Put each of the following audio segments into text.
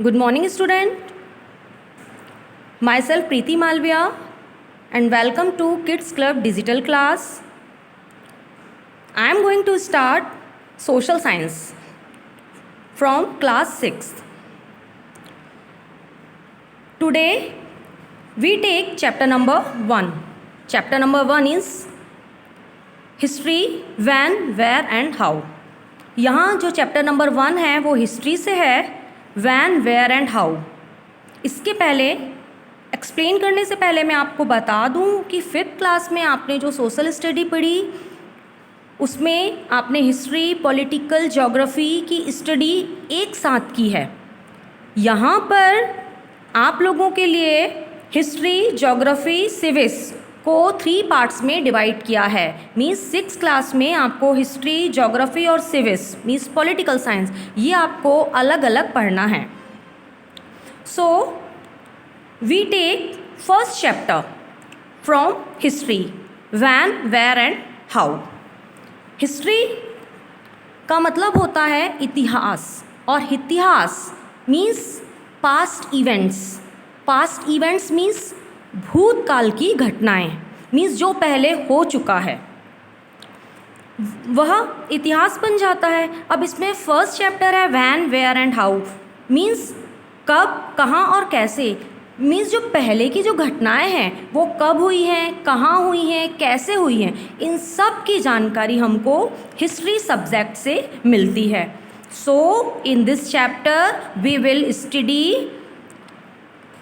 Good morning, student. Myself Preeti Malviya and welcome to Kids Club Digital class. I am going to start social science from class 6th. Today we take chapter number 1. Chapter number 1 is history, when, where and how. यहाँ जो chapter number 1 है वो history से है, when, where and how. इसके पहले explain करने से पहले मैं आपको बता दूं कि 5th क्लास में आपने जो सोशल स्टडी पढ़ी उसमें आपने हिस्ट्री, पॉलिटिकल, ज्योग्राफी की स्टडी एक साथ की है. यहाँ पर आप लोगों के लिए हिस्ट्री, ज्योग्राफी, सिविक्स को 3 पार्ट्स में डिवाइड किया है. मीन्स 6th क्लास में आपको हिस्ट्री, ज्योग्राफी और सिविक्स मीन्स पॉलिटिकल साइंस ये आपको अलग अलग पढ़ना है. So we take first chapter from history, when, where and how. History का मतलब होता है इतिहास, और इतिहास means past events. Past events means भूतकाल की घटनाएं, मीन्स जो पहले हो चुका है वह इतिहास बन जाता है. अब इसमें फर्स्ट चैप्टर है when, where and how. Means कब, कहाँ और कैसे. मीन्स जो पहले की जो घटनाएं हैं वो कब हुई हैं, कहाँ हुई हैं, कैसे हुई हैं, इन सब की जानकारी हमको हिस्ट्री सब्जेक्ट से मिलती है. So in this chapter we will study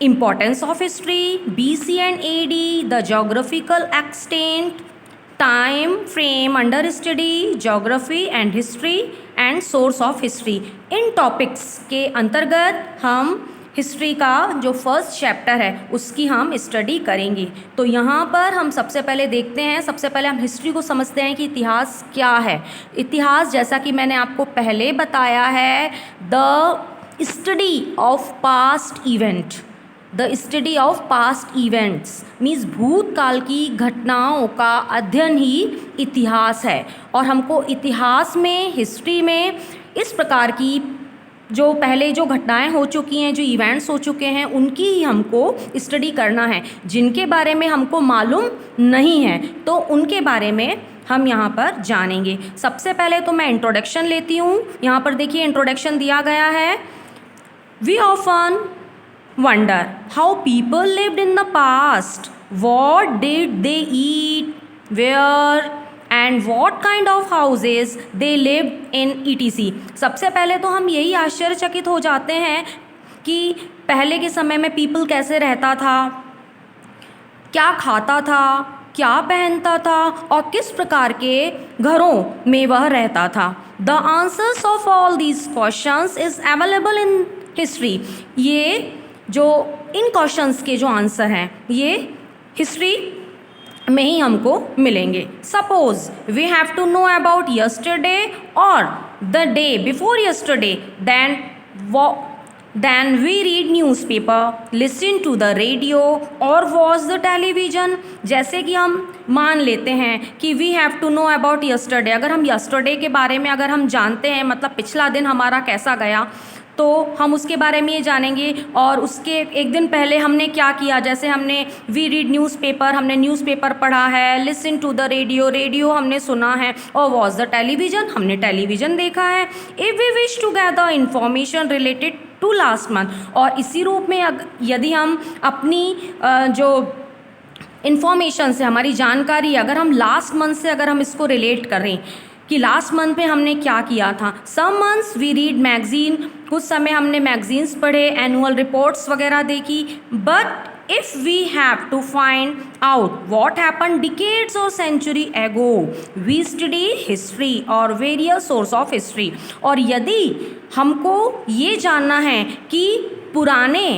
importance of history, BC and AD, the geographical extent, time frame under study, geography and history and source of history. In topics के अंतर्गत हम history का जो first chapter है उसकी हम study करेंगे. तो यहाँ पर हम सबसे पहले देखते हैं, सबसे पहले हम हिस्ट्री को समझते हैं कि इतिहास क्या है. इतिहास जैसा कि मैंने आपको पहले बताया है, the study of past event. The study of past events means भूतकाल की घटनाओं का अध्ययन ही इतिहास है. और हमको इतिहास में, हिस्ट्री में इस प्रकार की जो पहले जो घटनाएं हो चुकी हैं, जो इवेंट्स हो चुके हैं, उनकी ही हमको स्टडी करना है. जिनके बारे में हमको मालूम नहीं है तो उनके बारे में हम यहाँ पर जानेंगे. सबसे पहले तो मैं इंट्रोडक्शन लेती हूँ. यहाँ पर देखिए इंट्रोडक्शन दिया गया है. We often wonder how people lived in the past, what did they eat, where and what kind of houses they lived in etc. सबसे पहले तो हम यही आश्चर्यचकित हो जाते हैं कि पहले के समय में पीपल कैसे रहता था, क्या खाता था, क्या पहनता था और किस प्रकार के घरों में वह रहता था. The answers of all these questions is available in history. ये जो इन क्वेश्चंस के जो आंसर हैं ये हिस्ट्री में ही हमको मिलेंगे. Suppose we have to know about yesterday और the day before yesterday, then we read newspaper, listen to the radio और वॉच द टेलीविज़न. जैसे कि हम मान लेते हैं कि we have to know about yesterday. अगर हम यस्टरडे के बारे में अगर हम जानते हैं, मतलब पिछला दिन हमारा कैसा गया, तो हम उसके बारे में ये जानेंगे. और उसके एक दिन पहले हमने क्या किया, जैसे हमने वी रीड न्यूज़पेपर, हमने न्यूज़पेपर पढ़ा है, listen to the radio, radio हमने सुना है, और वॉच द टेलीविज़न, हमने टेलीविज़न देखा है. If we wish to gather information related to last month, और इसी रूप में यदि हम अपनी जो इन्फॉर्मेशन से, हमारी जानकारी अगर हम लास्ट मंथ से अगर हम इसको रिलेट करें कि लास्ट मंथ में हमने क्या किया था. Some months we read magazine, कुछ समय हमने मैगजीन्स पढ़े, एनुअल रिपोर्ट्स वगैरह देखी. But if we have to find out what happen decades और century ago, we study history और वेरियस सोर्स ऑफ हिस्ट्री. और यदि हमको ये जानना है कि पुराने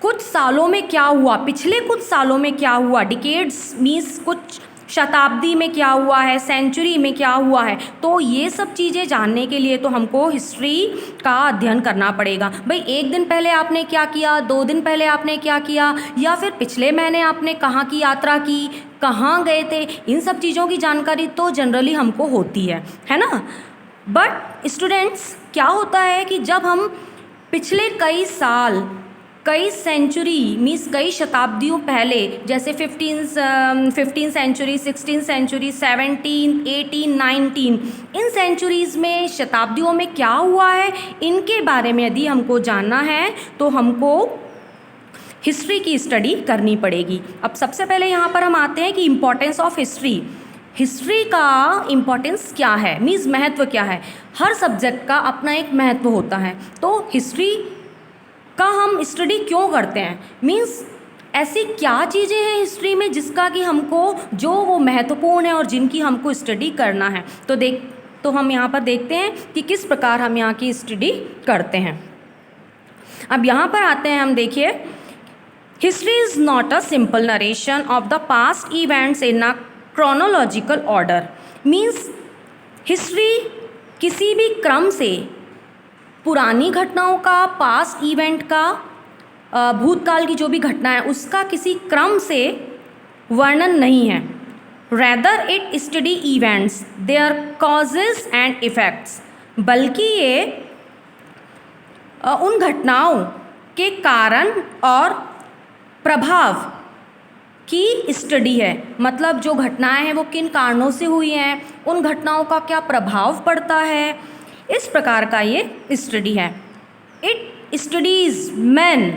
कुछ सालों में क्या हुआ, पिछले कुछ सालों में क्या हुआ, डिकेड्स मीन्स कुछ शताब्दी में क्या हुआ है, सेंचुरी में क्या हुआ है, तो ये सब चीज़ें जानने के लिए तो हमको हिस्ट्री का अध्ययन करना पड़ेगा. भाई एक दिन पहले आपने क्या किया, 2 दिन पहले आपने क्या किया, या फिर पिछले महीने आपने कहाँ की यात्रा की, कहाँ गए थे, इन सब चीज़ों की जानकारी तो जनरली हमको होती है ना. बट स्टूडेंट्स क्या होता है कि जब हम पिछले कई साल, कई सेंचुरी मीन्स कई शताब्दियों पहले, जैसे 15th सेंचुरी, 16th सेंचुरी, 17, 18, 19, इन सेंचुरीज़ में, शताब्दियों में क्या हुआ है, इनके बारे में यदि हमको जानना है तो हमको हिस्ट्री की स्टडी करनी पड़ेगी। अब सबसे पहले यहाँ पर हम आते हैं कि इम्पोर्टेंस ऑफ हिस्ट्री। हिस्ट्री का इम्पोर्टेंस क्या है, मीन्स महत्व क्या है। हर सब्जेक्ट का अपना एक महत्व होता है, तो हिस्ट्री का हम स्टडी क्यों करते हैं, मीन्स ऐसी क्या चीज़ें हैं हिस्ट्री में जिसका कि हमको, जो वो महत्वपूर्ण है और जिनकी हमको स्टडी करना है। तो हम यहाँ पर देखते हैं कि किस प्रकार हम यहाँ की स्टडी करते हैं। अब यहाँ पर आते हैं हम, देखिए, history is not a simple narration of the past events in a chronological order. Means history किसी भी क्रम से पुरानी घटनाओं का, पास्ट इवेंट का, भूतकाल की जो भी घटना है उसका किसी क्रम से वर्णन नहीं है। Rather it study events, their causes and effects, बल्कि ये उन घटनाओं के कारण और प्रभाव की स्टडी है। मतलब जो घटनाएं हैं वो किन कारणों से हुई हैं, उन घटनाओं का क्या प्रभाव पड़ता है, इस प्रकार का ये स्टडी है। It studies man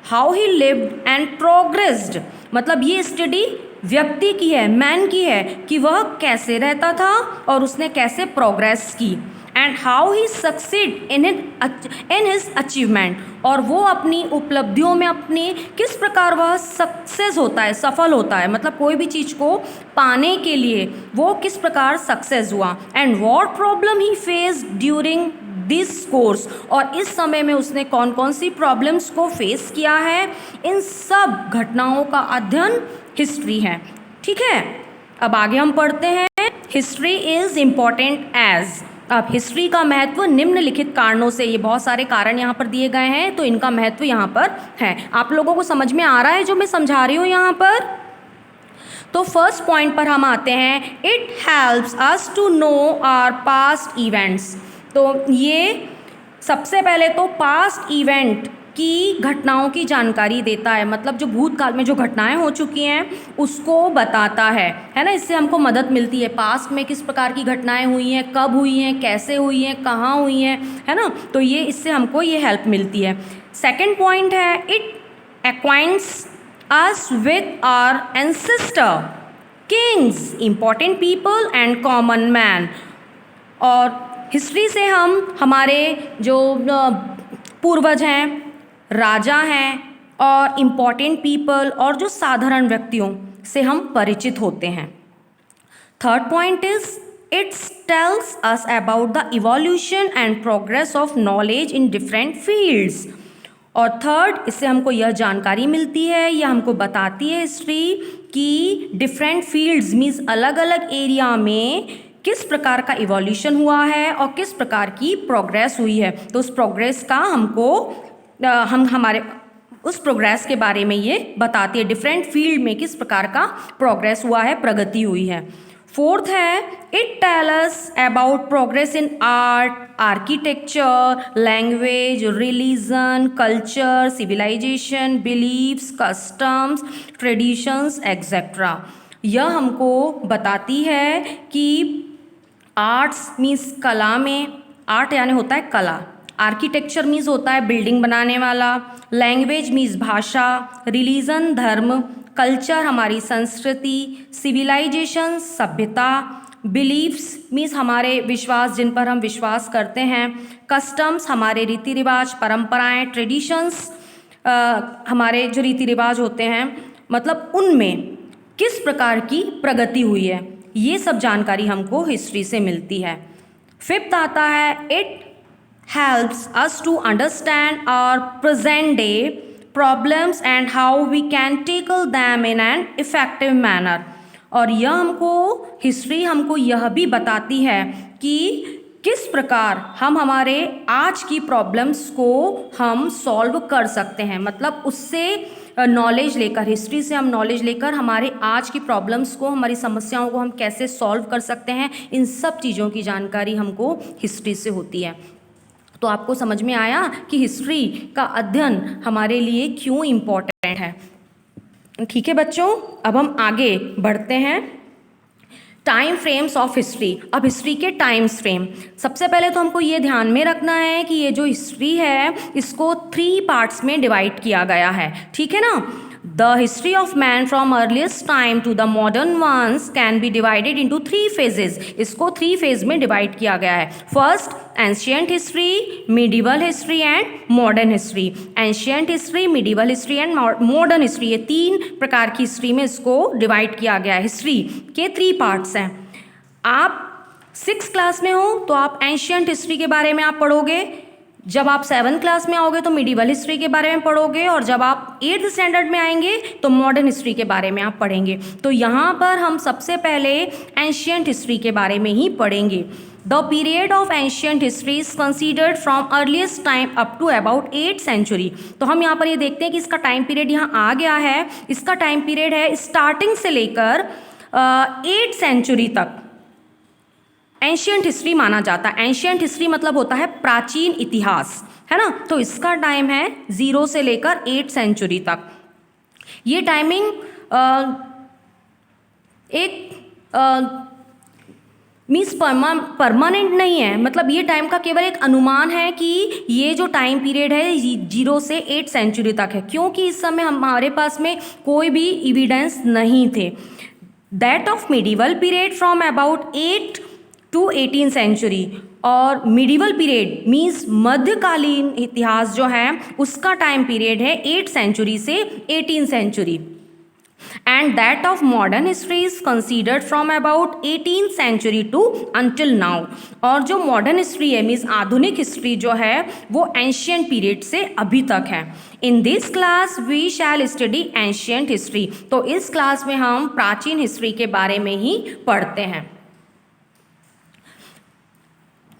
how he lived and progressed, मतलब ये स्टडी व्यक्ति की है, मैन की है, कि वह कैसे रहता था और उसने कैसे प्रोग्रेस की। And how he succeed in his achievement, और वो अपनी उपलब्धियों में अपनी किस प्रकार वह सक्सेस होता है, सफल होता है, मतलब कोई भी चीज़ को पाने के लिए वो किस प्रकार सक्सेस हुआ। And what problem he face during this course, और इस समय में उसने कौन कौन सी प्रॉब्लम्स को फेस किया है, इन सब घटनाओं का अध्ययन हिस्ट्री है। ठीक है, अब आगे हम पढ़ते हैं, हिस्ट्री इज़ इम्पॉर्टेंट एज। अब हिस्ट्री का महत्व निम्नलिखित कारणों से, ये बहुत सारे कारण यहाँ पर दिए गए हैं, तो इनका महत्व यहाँ पर है। आप लोगों को समझ में आ रहा है जो मैं समझा रही हूँ यहाँ पर? तो फर्स्ट पॉइंट पर हम आते हैं, it helps us to know our past events. तो ये सबसे पहले तो पास्ट इवेंट की घटनाओं की जानकारी देता है, मतलब जो भूतकाल में जो घटनाएं हो चुकी हैं उसको बताता है ना। इससे हमको मदद मिलती है, पास्ट में किस प्रकार की घटनाएं हुई हैं, कब हुई हैं, कैसे हुई हैं, कहाँ हुई हैं, है ना। तो ये इससे हमको ये हेल्प मिलती है। सेकंड पॉइंट है, it acquaints us with our ancestor, kings, important people and common man. और हिस्ट्री से हम हमारे जो पूर्वज हैं, राजा हैं और इम्पॉर्टेंट पीपल और जो साधारण व्यक्तियों से हम परिचित होते हैं। Third point is, it tells us about the evolution and progress of knowledge in different fields. और थर्ड, इससे हमको यह जानकारी मिलती है, यह हमको बताती है हिस्ट्री कि डिफरेंट फील्ड्स मीन्स अलग अलग एरिया में किस प्रकार का इवोल्यूशन हुआ है और किस प्रकार की प्रोग्रेस हुई है। तो उस प्रोग्रेस का हमको हमारे उस प्रोग्रेस के बारे में ये बताती है, डिफरेंट फील्ड में किस प्रकार का प्रोग्रेस हुआ है, प्रगति हुई है। फोर्थ है, it tell us about progress in art, architecture, language, religion, culture, civilisation, beliefs, customs, traditions etcetera. यह हमको बताती है कि आर्ट्स मीन्स कला में, आर्ट यानी होता है कला, आर्किटेक्चर मीन्स होता है बिल्डिंग बनाने वाला, लैंग्वेज मीन्स भाषा, रिलीजन धर्म, कल्चर हमारी संस्कृति, सिविलाइजेशन सभ्यता, बिलीफ्स मीन्स हमारे विश्वास, जिन पर हम विश्वास करते हैं, कस्टम्स हमारे रीति रिवाज, परंपराएं, ट्रेडिशंस हमारे जो रीति रिवाज होते हैं, मतलब उनमें किस प्रकार की प्रगति हुई है, ये सब जानकारी हमको हिस्ट्री से मिलती है। फिफ्थ आता है, it helps us to understand our present day problems and how we can tackle them in an effective manner। और यह हमको हिस्ट्री हमको यह भी बताती है कि किस प्रकार हम हमारे आज की प्रॉब्लम्स को हम सॉल्व कर सकते हैं, मतलब उससे नॉलेज लेकर, हिस्ट्री से हम नॉलेज लेकर हमारे आज की प्रॉब्लम्स को, हमारी समस्याओं को हम कैसे सॉल्व कर सकते हैं, इन सब चीज़ों की जानकारी हमको हिस्ट्री से होती है। तो आपको समझ में आया कि हिस्ट्री का अध्ययन हमारे लिए क्यों इम्पोर्टेंट है। ठीक है बच्चों, अब हम आगे बढ़ते हैं। Time frames of history. अब हिस्ट्री के टाइम फ्रेम, सबसे पहले तो हमको ये ध्यान में रखना है कि ये जो हिस्ट्री है इसको 3 पार्ट्स में डिवाइड किया गया है। ठीक है ना। The history of man from earliest time to the modern ones can be divided into 3 phases. इसको 3 फेज में डिवाइड किया गया है। First, ancient history, medieval history and modern history. Ancient history, medieval history and modern history, ये 3 प्रकार की history में इसको डिवाइड किया गया है। हिस्ट्री के 3 पार्ट्स हैं। आप 6th क्लास में हो तो आप एंशियंट हिस्ट्री के बारे में आप पढ़ोगे, जब आप 7th क्लास में आओगे तो मिडिवल हिस्ट्री के बारे में पढ़ोगे, और जब आप 8th स्टैंडर्ड में आएंगे तो मॉडर्न हिस्ट्री के बारे में आप पढ़ेंगे। तो यहाँ पर हम सबसे पहले एंशियंट हिस्ट्री के बारे में ही पढ़ेंगे। The period of ancient history is considered from earliest time up to about 8th century. तो हम यहाँ पर ये देखते हैं कि इसका टाइम पीरियड यहाँ आ गया है। इसका टाइम पीरियड है स्टार्टिंग से लेकर 8th सेंचुरी तक एंशियंट हिस्ट्री माना जाता है। एंशियंट हिस्ट्री मतलब होता है प्राचीन इतिहास, है ना। तो इसका टाइम है 0 से लेकर 8th सेंचुरी तक। ये टाइमिंग मीन्स परमानेंट नहीं है, मतलब ये टाइम का केवल एक अनुमान है कि ये जो टाइम पीरियड है 0 से 8th सेंचुरी तक है, क्योंकि इस समय हमारे पास में कोई भी एविडेंस नहीं थे। That of medieval period from about 8 to 18th century. और मिडिवल पीरियड मीन्स मध्यकालीन इतिहास जो है उसका टाइम पीरियड है 8th सेंचुरी से 18th century. And that of modern history is considered from about 18th century to until now. और जो मॉडर्न हिस्ट्री है मीन्स आधुनिक हिस्ट्री जो है वो एंशियंट पीरियड से अभी तक है। In this class we shall study ancient history. तो इस क्लास में हम प्राचीन हिस्ट्री के बारे में ही पढ़ते हैं।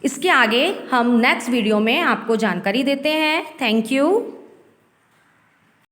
इसके आगे हम नेक्स्ट वीडियो में आपको जानकारी देते हैं। Thank you.